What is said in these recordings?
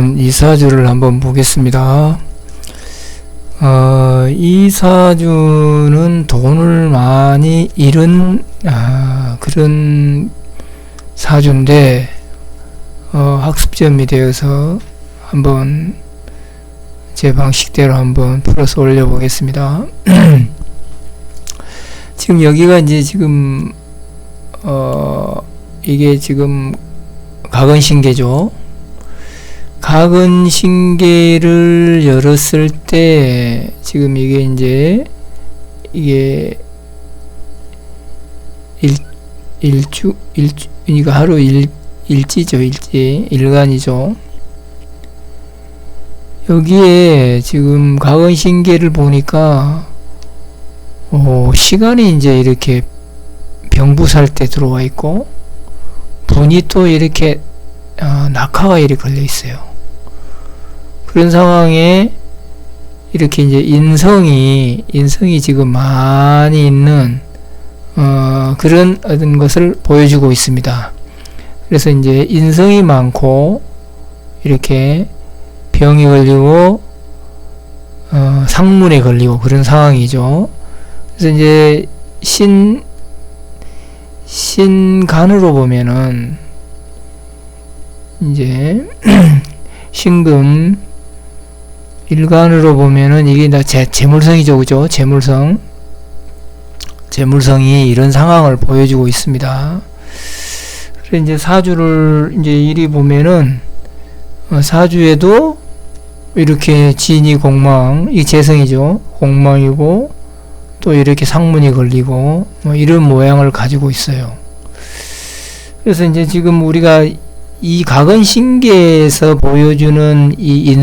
오늘은 이 사주를 한번 보겠습니다. 이 사주는 돈을 많이 잃은 그런 사주인데 학습점이 되어서 한번 제 방식대로 한번 풀어서 올려보겠습니다. 지금 여기가 이제 지금 이게 지금 각은신계죠. 각은신계를 열었을 때 지금 이게 이제 이거 하루 일지죠. 일간이죠. 여기에 지금 각은신계를 보니까 시간이 이제 이렇게 병부살 때 들어와 있고 분이 또 이렇게 낙하가 이렇게 걸려 있어요. 그런 상황에 이렇게 이제 인성이 지금 많이 있는 그런 어떤 것을 보여주고 있습니다. 그래서 이제 인성이 많고 이렇게 병이 걸리고 상문에 걸리고 그런 상황이죠. 그래서 이제 신간으로 보면은 이제 신금 일간으로 보면은 이게 다 재물성이죠, 그죠? 재물성이 이런 상황을 보여주고 있습니다. 그래서 이제 사주를 이제 이리 보면은 사주에도 이렇게 진이 공망, 이 재성이죠. 공망이고 또 이렇게 상문이 걸리고 뭐 이런 모양을 가지고 있어요. 그래서 이제 지금 우리가 이 각은신계에서 보여주는 이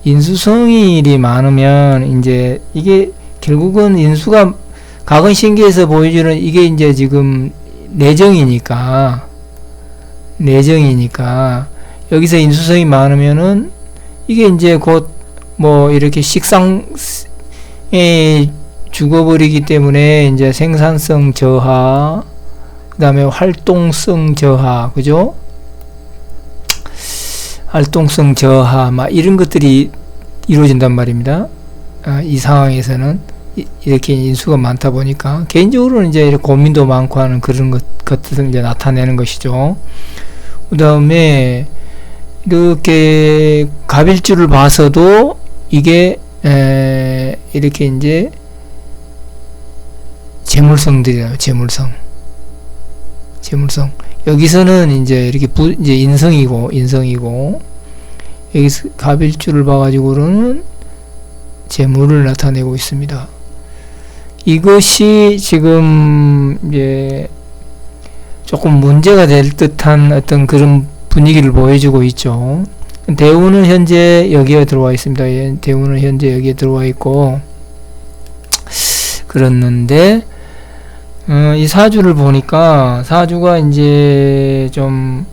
인수성일이 많으면 이제 이게 결국은 인수가 각은신계에서 보여주는 이게 이제 지금 내정이니까 여기서 인수성이 많으면은 이게 이제 곧 뭐 이렇게 식상에 죽어버리기 때문에 이제 생산성 저하, 그 다음에 활동성 저하, 그죠? 활동성 저하, 막 이런 것들이 이루어진단 말입니다. 이 상황에서는 이렇게 인수가 많다 보니까 개인적으로는 이제 이렇게 고민도 많고 하는 그런 것들을 이제 나타내는 것이죠. 그 다음에 이렇게 갑일주를 봐서도 이게 이렇게 이제 재물성들이에요. 재물성. 여기서는 이제 이렇게 이제 인성이고 여기서 갑일주를 봐가지고는 재물을 나타내고 있습니다. 이것이 지금 이제 조금 문제가 될 듯한 어떤 그런 분위기를 보여주고 있죠. 대우는 현재 여기에 들어와 있습니다. 대우는 현재 여기에 들어와 있고 그렇는데 이 사주를 보니까 사주가 이제 좀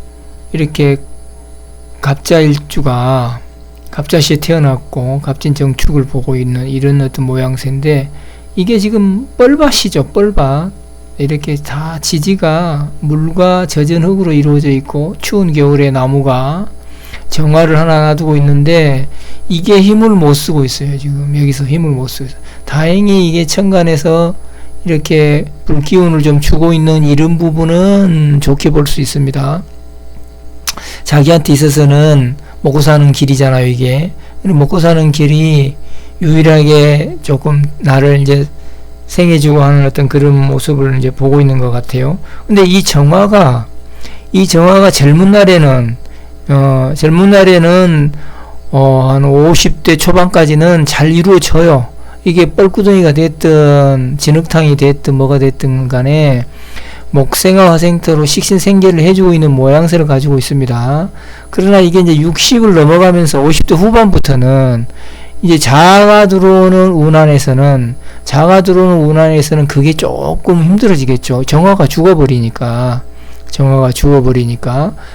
이렇게 갑자일주가 갑자시에 태어났고 갑진정축을 보고 있는 이런 어떤 모양새인데 이게 지금 뻘밭이죠. 뻘밭. 이렇게 다 지지가 물과 젖은 흙으로 이루어져 있고 추운 겨울에 나무가 정화를 하나 놔두고 있는데 이게 힘을 못 쓰고 있어요. 지금 여기서 힘을 못 쓰고 있어요. 다행히 이게 천간에서 이렇게 불기운을 좀 주고 있는 이런 부분은 좋게 볼 수 있습니다. 자기한테 있어서는 먹고 사는 길이잖아요, 이게. 먹고 사는 길이 유일하게 조금 나를 이제 생해주고 하는 어떤 그런 모습을 이제 보고 있는 것 같아요. 근데 이 정화가 젊은 날에는 한 50대 초반까지는 잘 이루어져요. 이게 뻘구덩이가 됐든 진흙탕이 됐든 뭐가 됐든 간에 목생화 화생토로 식신생계를 해주고 있는 모양새를 가지고 있습니다. 그러나 이게 이제 60을 넘어가면서 50대 후반부터는 이제 자가 들어오는 운한에서는 그게 조금 힘들어지겠죠. 정화가 죽어버리니까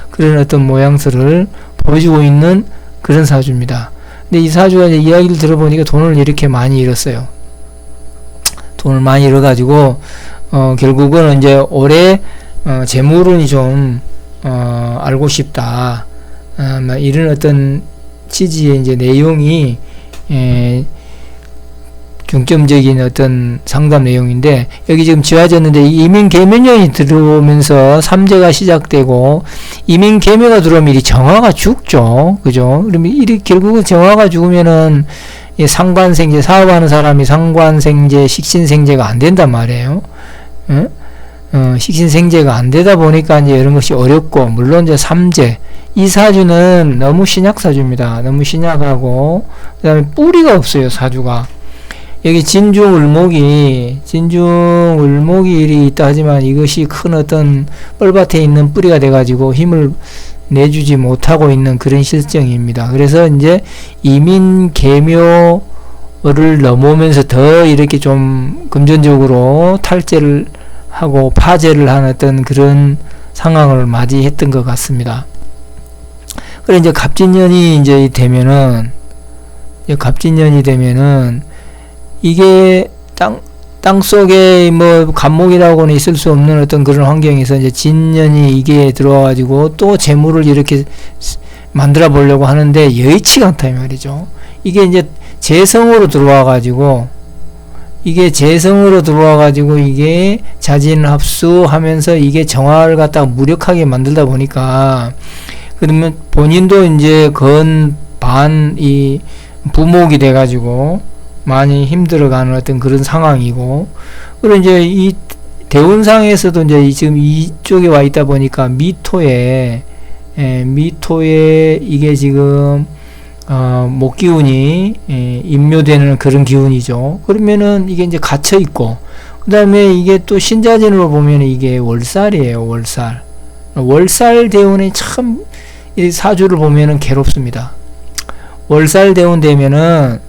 그런 어떤 모양새를 보여주고 있는 그런 사주입니다. 근데 이 사주가 이제 이야기를 들어보니까 돈을 이렇게 많이 잃었어요. 돈을 많이 잃어가지고 결국은 이제 올해 재물운이 좀 알고 싶다. 뭐 이런 어떤 취지의 이제 내용이 중점적인 어떤 상담 내용인데, 여기 지금 지워졌는데 이민 계묘년이 들어오면서 삼재가 시작되고, 이민 계묘가 들어오면 이 정화가 죽죠. 그죠? 그러면 이 결국은 정화가 죽으면은 이 상관생재, 사업하는 사람이 상관생재, 식신생재가 안 된단 말이에요. 응? 식신생재가 안 되다 보니까 이제 이런 것이 어렵고, 물론 이제 삼재, 이 사주는 너무 신약사주입니다. 너무 신약하고, 그 다음에 뿌리가 없어요, 사주가. 여기 진중을목이 일이 있다 하지만 이것이 큰 어떤 뻘밭에 있는 뿌리가 돼가지고 힘을 내주지 못하고 있는 그런 실정입니다. 그래서 이제 이민계묘를 넘어오면서 더 이렇게 좀 금전적으로 탈재를 하고 파재를 하는 어떤 그런 상황을 맞이했던 것 같습니다. 그래 이제 갑진년이 되면은 이게 땅 속에 뭐 간목이라고는 있을 수 없는 어떤 그런 환경에서 이제 진년이 이게 들어와가지고 또 재물을 이렇게 만들어 보려고 하는데 여의치가 않다 이 말이죠. 이게 이제 재성으로 들어와가지고 이게 자진합수하면서 이게 정화를 갖다가 무력하게 만들다 보니까, 그러면 본인도 이제 이 부목이 돼가지고 많이 힘들어가는 어떤 그런 상황이고, 그리고 이제 이 대운상에서도 이제 지금 이쪽에 와 있다 보니까 미토에 이게 지금 목기운이 임묘되는 그런 기운이죠. 그러면은 이게 이제 갇혀 있고, 그 다음에 이게 또 신자진으로 보면 이게 월살이에요. 월살 대운이 참 이 사주를 보면은 괴롭습니다. 월살 대운 되면은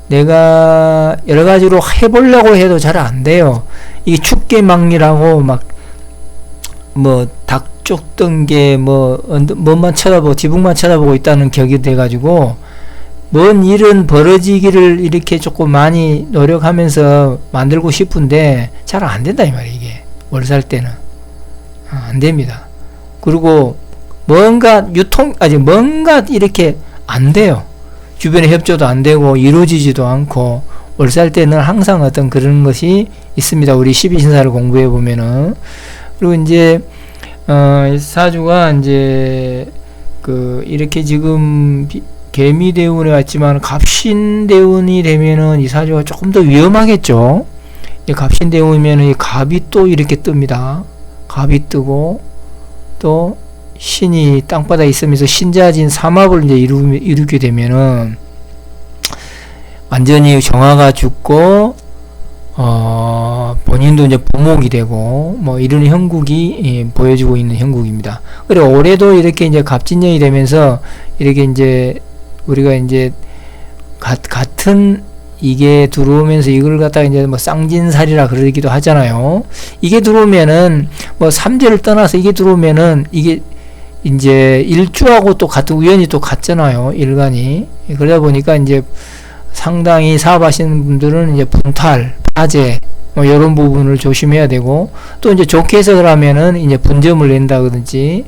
내가 여러 가지로 해보려고 해도 잘 안 돼요. 이게 축계망리라고 닭 쫓던 게 뭐만 쳐다보고 지붕만 쳐다보고 있다는 격이 돼가지고 뭔 일은 벌어지기를 이렇게 조금 많이 노력하면서 만들고 싶은데 잘 안 된다 이 말이에요. 이게 월살 때는 안 됩니다. 그리고 뭔가 이렇게 안 돼요. 주변에 협조도 안 되고 이루어지지도 않고, 월살 때는 항상 어떤 그런 것이 있습니다. 우리 12신사를 공부해 보면은. 그리고 이제 사주가 이제 이렇게 지금 개미대운에 왔지만 갑신대운이 되면은 이 사주가 조금 더 위험하겠죠. 갑신대운이면은 이 갑이 또 이렇게 뜹니다. 갑이 뜨고 또 신이 땅바닥에 있으면서 신자진 삼합을 이제 이루게 되면은 완전히 정화가 죽고 본인도 이제 부목이 되고 뭐 이런 형국이 보여주고 있는 형국입니다. 그리고 올해도 이렇게 이제 갑진년이 되면서 이렇게 이제 우리가 이제 같은 이게 들어오면서 이걸 갖다가 이제 뭐 쌍진살이라 그러기도 하잖아요. 이게 들어오면은 뭐 삼재를 떠나서 이게 들어오면은 이게 이제 일주하고 또 같은 우연히 또 같잖아요. 일간이. 그러다 보니까 이제 상당히 사업하시는 분들은 이제 분탈, 파재 뭐 이런 부분을 조심해야 되고, 또 이제 좋게 해석을 하면은 이제 분점을 낸다든지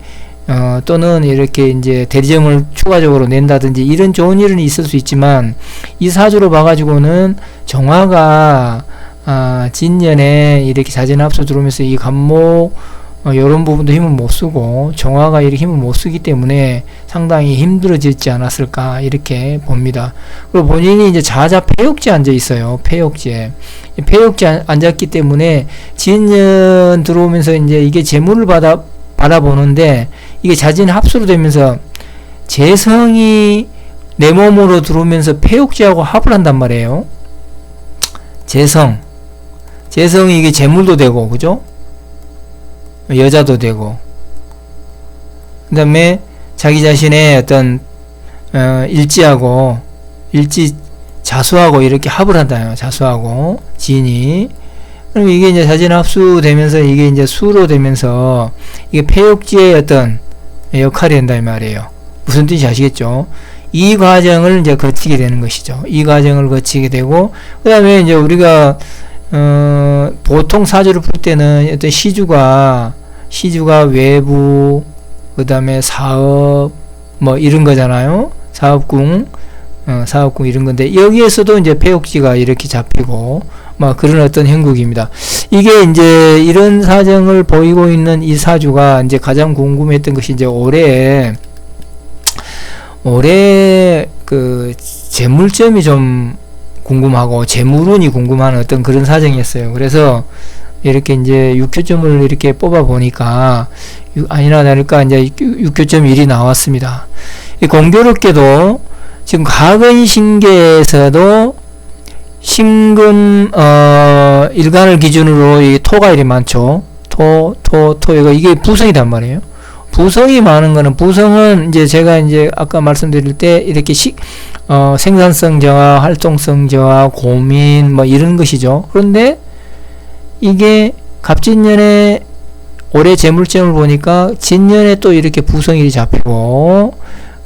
또는 이렇게 이제 대리점을 추가적으로 낸다든지 이런 좋은 일은 있을 수 있지만, 이 사주로 봐가지고는 정화가 진년에 이렇게 자진합수 들어오면서 이 간목 이런 부분도 힘을 못 쓰고 정화가 이렇게 힘을 못 쓰기 때문에 상당히 힘들어지지 않았을까 이렇게 봅니다. 그리고 본인이 이제 자자 폐욕지에 앉아 있어요. 폐욕지에 앉았기 때문에 진년 들어오면서 이제 이게 재물을 받아보는데 이게 자진 합수로 되면서 재성이 내 몸으로 들어오면서 폐욕지하고 합을 한단 말이에요. 재성이 이게 재물도 되고, 그죠? 여자도 되고, 그 다음에 자기 자신의 어떤 자수하고 이렇게 합을 한다요. 자수하고 진이. 그럼 이게 이제 자진합수 되면서 이게 이제 수로 되면서 이게 폐욕지의 어떤 역할이 된다 이 말이에요. 무슨 뜻인지 아시겠죠? 이 과정을 이제 거치게 되는 것이죠. 이 과정을 거치게 되고, 그 다음에 이제 우리가 보통 사주를 풀 때는 어떤 시주가 외부, 그 다음에 사업, 뭐 이런 거잖아요. 사업궁 이런 건데, 여기에서도 이제 폐옥지가 이렇게 잡히고 막 그런 어떤 형국입니다. 이게 이제 이런 사정을 보이고 있는 이 사주가 이제 가장 궁금했던 것이 이제 올해 그 재물점이 좀 궁금하고 재물운이 궁금한 어떤 그런 사정이었어요. 그래서 이렇게 이제 육효점을 이렇게 뽑아 보니까 아니나 다를까 이제 육효점 1이 나왔습니다. 공교롭게도 지금 가근신계에서도 신금 일간을 기준으로 이 토가 이리 많죠. 이게 부성이단 말이에요. 부성이 많은 거는, 부성은 이제 제가 이제 아까 말씀드릴 때 이렇게 생산성 저하, 활동성 저하, 고민 뭐 이런 것이죠. 그런데 이게 갑진년에 올해 재물점을 보니까 진년에 또 이렇게 부성일이 잡히고,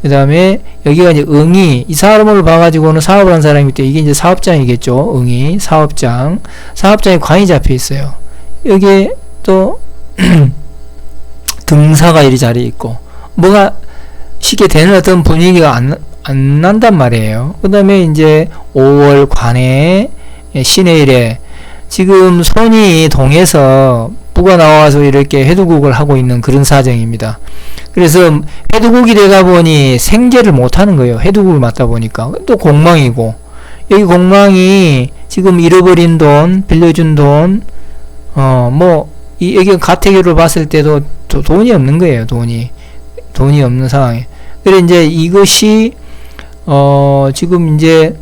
그 다음에 여기가 이제 응이, 이 사람을 봐가지고는 사업을 한 사람이 때 이게 이제 사업장이겠죠. 응이 사업장에 관이 잡혀 있어요. 여기에 또 등사가 이리 자리에 있고, 뭐가 쉽게 되는 어떤 분위기가 안 난단 말이에요. 그 다음에 이제 5월 관에 신의 일에 지금 손이 동해서 부가 나와서 이렇게 해두국을 하고 있는 그런 사정입니다. 그래서 해두국이 되다 보니 생계를 못 하는 거예요. 해두국을 맞다 보니까. 또 공망이고, 여기 공망이 지금 잃어버린 돈, 빌려준 돈, 여기 가택으로 봤을 때도 돈이 없는 거예요. 돈이 없는 상황에. 그래 이제 이것이 지금 이제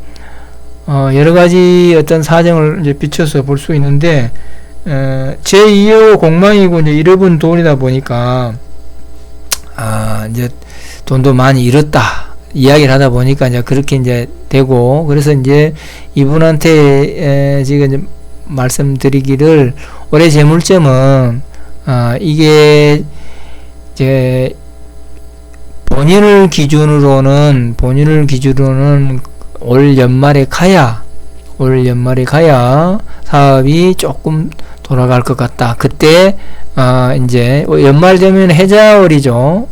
여러 가지 어떤 사정을 이제 비춰서 볼 수 있는데, 제2호 공망이고 이제 잃어본 돈이다 보니까 이제 돈도 많이 잃었다 이야기를 하다 보니까 이제 그렇게 이제 되고, 그래서 이제 이분한테 지금 이제 말씀드리기를, 올해 재물점은 이게 이제 본인을 기준으로는 올 연말에 가야 사업이 조금 돌아갈 것 같다. 그때 이제 연말 되면 해자월이죠.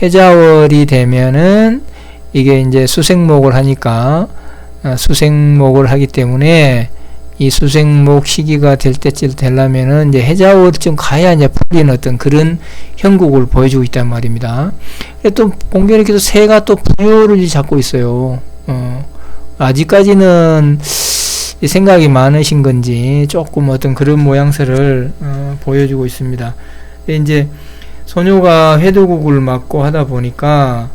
해자월이 되면은 이게 이제 수생목을 하니까 수생목을 하기 때문에 이 수생목 시기가 될 때쯤 되려면은 이제 해자월쯤 가야 이제 풀리는 어떤 그런 형국을 보여주고 있단 말입니다. 또 공교롭게도 새가 또 부여를 잡고 있어요. 아직까지는 생각이 많으신 건지 조금 어떤 그런 모양새를 보여주고 있습니다. 이제 소녀가 회두국을 맞고 하다 보니까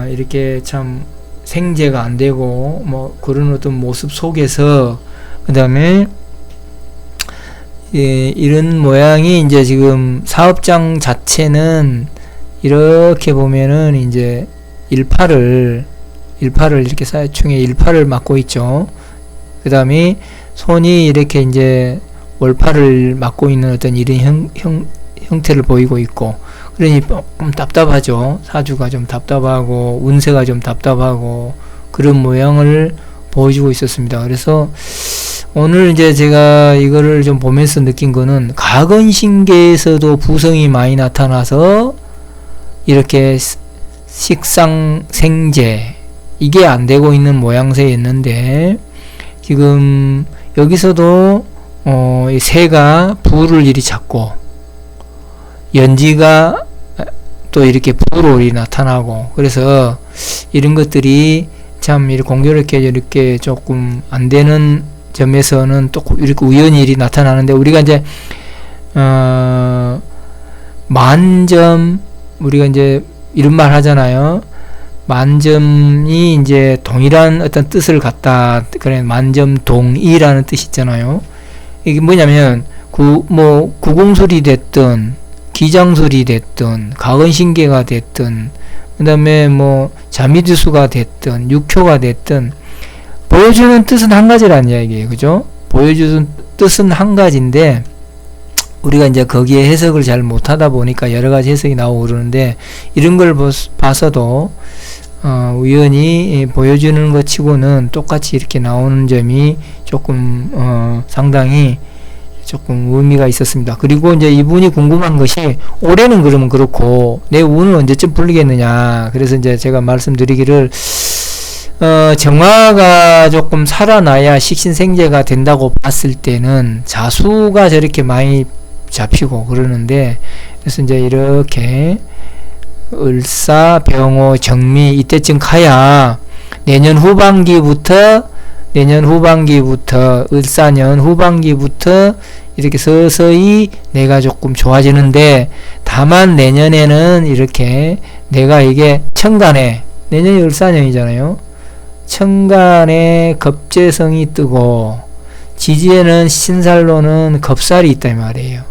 이렇게 참 생재가 안 되고 뭐 그런 어떤 모습 속에서, 그 다음에 이런 모양이 이제 지금 사업장 자체는 이렇게 보면은 이제 일파를 이렇게 사회충에 일파를 맡고 있죠. 그 다음에 손이 이렇게 이제 월파를 맡고 있는 어떤 이런 형태를 보이고 있고, 그러니 조금 답답하죠. 사주가 좀 답답하고 운세가 좀 답답하고 그런 모양을 보여주고 있었습니다. 그래서 오늘 이제 제가 이거를 좀 보면서 느낀 거는, 가건신계에서도 부성이 많이 나타나서 이렇게 식상생재 이게 안 되고 있는 모양새였는데, 지금 여기서도 이 새가 부를 이리 잡고, 연지가 또 이렇게 부로 나타나고, 그래서 이런 것들이 참 이렇게 공교롭게 이렇게 조금 안 되는 점에서는 또 이렇게 우연히 일이 나타나는데, 우리가 이제 만점, 우리가 이제 이런 말 하잖아요. 만점이 이제 동일한 어떤 뜻을 갖다, 그래 만점 동이라는 뜻이 있잖아요. 이게 뭐냐면 구공술이 됐든 기장술이 됐든 가건신계가 됐든 그 다음에 뭐 자미두수가 됐든 육효가 됐든 보여주는 뜻은 한 가지라는 이야기예요. 그죠? 보여주는 뜻은 한 가지인데, 우리가 이제 거기에 해석을 잘 못하다 보니까 여러 가지 해석이 나오고 그러는데, 이런 걸 봐서도 우연히 보여주는 것 치고는 똑같이 이렇게 나오는 점이 조금 상당히 조금 의미가 있었습니다. 그리고 이제 이분이 궁금한 것이 올해는 그러면 그렇고 내 운은 언제쯤 풀리겠느냐. 그래서 이제 제가 말씀드리기를 정화가 조금 살아나야 식신생재가 된다고 봤을 때는 자수가 저렇게 많이 잡히고 그러는데, 그래서 이제 이렇게 을사, 병호, 정미 이때쯤 가야 내년 후반기부터 을사년 후반기부터 이렇게 서서히 내가 조금 좋아지는데, 다만 내년에는 이렇게 내가 이게 천간에, 내년이 을사년이잖아요. 천간에 겁재성이 뜨고 지지에는 신살로는 겁살이 있다 이 말이에요.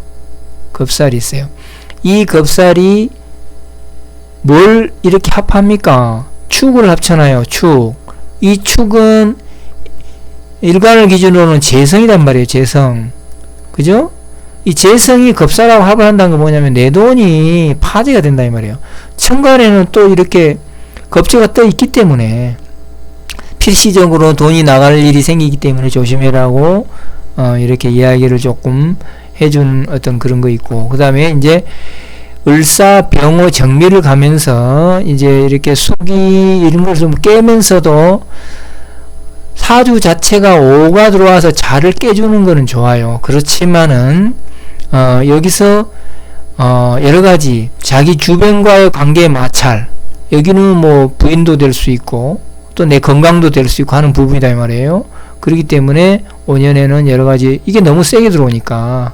겁살이 있어요. 이 겁살이 뭘 이렇게 합합니까? 축을 합쳐놔요. 축. 이 축은 일간을 기준으로는 재성이란 말이에요. 재성. 그죠? 이 재성이 겁살하고 합을 한다는 건 뭐냐면 내 돈이 파재가 된다 이 말이에요. 천간에는 또 이렇게 겁재가 떠 있기 때문에 필시적으로 돈이 나갈 일이 생기기 때문에 조심해라고 이렇게 이야기를 조금 해준 어떤 그런 거 있고, 그 다음에 이제 을사, 병호, 정미를 가면서 이제 이렇게 수기 이런 걸 좀 깨면서도 사주 자체가 오가 들어와서 자를 깨주는 거는 좋아요. 그렇지만은 여기서 여러 가지 자기 주변과의 관계의 마찰, 여기는 뭐 부인도 될 수 있고 또 내 건강도 될 수 있고 하는 부분이다 이 말이에요. 그렇기 때문에 5년에는 여러 가지, 이게 너무 세게 들어오니까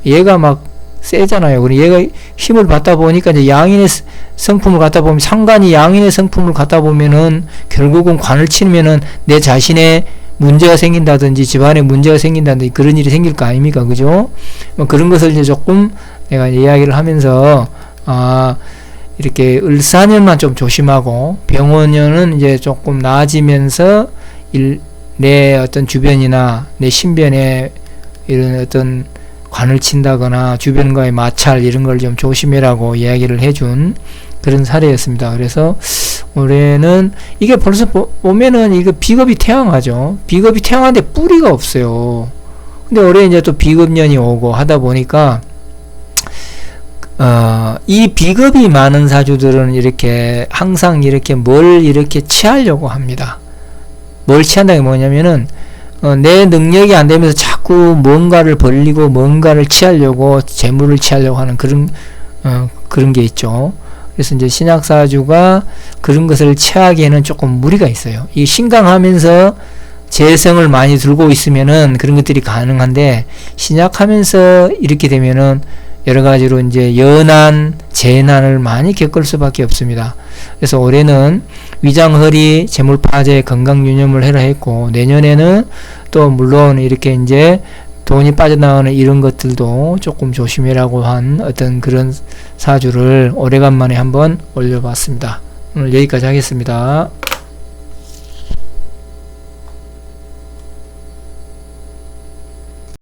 얘가 막 세잖아요. 그리고 얘가 힘을 받다 보니까 이제 양인의 성품을 갖다 보면, 상관이 양인의 성품을 갖다 보면은 결국은 관을 치면은 내 자신의 문제가 생긴다든지 집안에 문제가 생긴다든지 그런 일이 생길 거 아닙니까? 그죠? 뭐 그런 것을 이제 조금 내가 이야기를 하면서 이렇게 을사년만 좀 조심하고 병원년은 이제 조금 나아지면서 내 어떤 주변이나 내 신변에 이런 어떤 관을 친다거나 주변과의 마찰 이런 걸 좀 조심해라고 이야기를 해준 그런 사례였습니다. 그래서 올해는 이게 벌써 보면은 이거 비겁이 태양하죠. 비겁이 태양한데 뿌리가 없어요. 근데 올해 이제 또 비겁년이 오고 하다 보니까 이 비겁이 많은 사주들은 이렇게 항상 이렇게 뭘 이렇게 취하려고 합니다. 뭘 취한다는 게 뭐냐면은 내 능력이 안 되면서 자꾸 뭔가를 벌리고 뭔가를 취하려고, 재물을 취하려고 하는 그런 게 있죠. 그래서 이제 신약사주가 그런 것을 취하기에는 조금 무리가 있어요. 이 신강하면서 재성을 많이 들고 있으면은 그런 것들이 가능한데, 신약하면서 이렇게 되면은 여러 가지로 이제 연한, 재난을 많이 겪을 수밖에 없습니다. 그래서 올해는 위장허리, 재물파재, 건강유념을 해라 했고, 내년에는 또 물론 이렇게 이제 돈이 빠져나오는 이런 것들도 조금 조심해라고 한 어떤 그런 사주를 오래간만에 한번 올려봤습니다. 오늘 여기까지 하겠습니다.